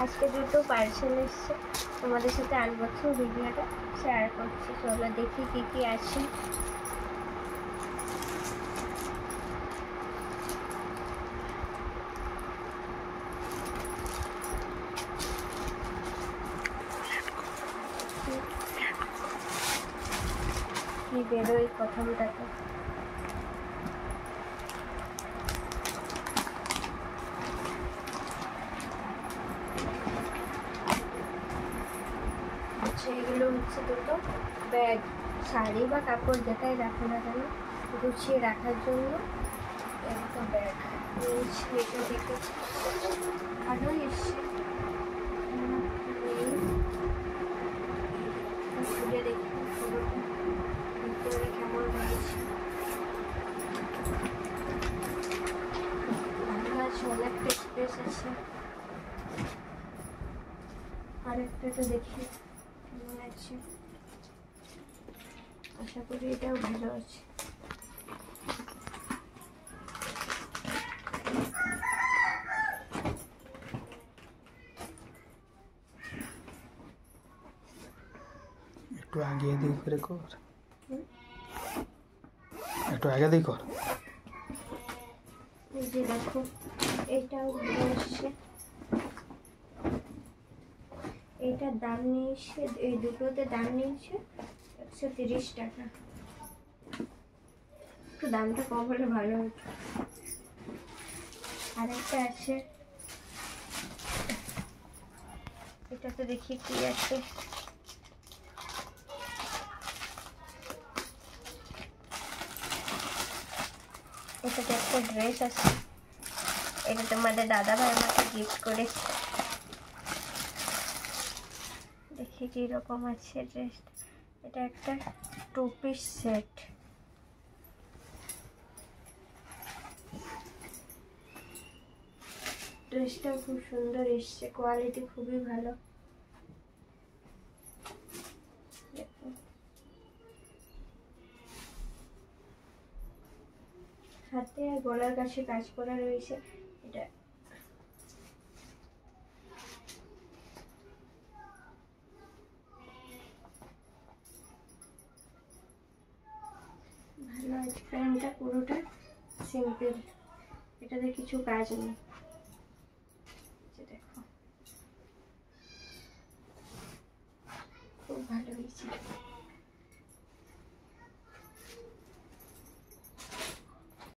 আজকে দুটো পার্সেল এসছে, তোমাদের সাথে আনবক্সিং ভিডিওটা শেয়ার করছি। চলো দেখি কী কী আছে। কি বেরোয় প্রথমটাতে, এগুলো হচ্ছে দুটো ব্যাগ, শাড়ি বা কাপড় যেটাই রাখো না কেন গুছিয়ে রাখার জন্য একটা ব্যাগ নিয়েছি। এটা দেখেছি ভালোই এসছে, খুলে দেখি ভিতরে কেমন রয়েছে। ভালো আছে, অনেকটা স্পেস আছে। আরেকটা তো দেখি কেমন আছে, আশা করি এটাও ভালো আছে। একটু আগে দিক করে কর, একটু আগে দিক কর। এই যে দেখো এইটাও ভালো আসছে। এইটার দাম নিয়েছে, এই দুটোতে দাম নিয়েছে 130 টাকা। একটু দামটা কম হলে ভালো হতো। আরেকটা আছে, এটাতে দেখি কি আছে। এটাতে একটা ড্রেস আছে, এটা তোমাদের দাদা ভাই আমাকে গিফট করেছে। দেখি কিরকম আছে ড্রেসটা। এটা একটা 2 পিস সেট। ড্রেসটা খুব সুন্দর এসছে, কোয়ালিটি খুবই ভালো। হাতে আর গলার কাছে কাজ করা রয়েছে। এটা ভালো আছে, প্যান্টটা পুরোটা সিম্পল, এটাতে কিছু কাজ নেই। দেখো খুব ভালো হয়েছে।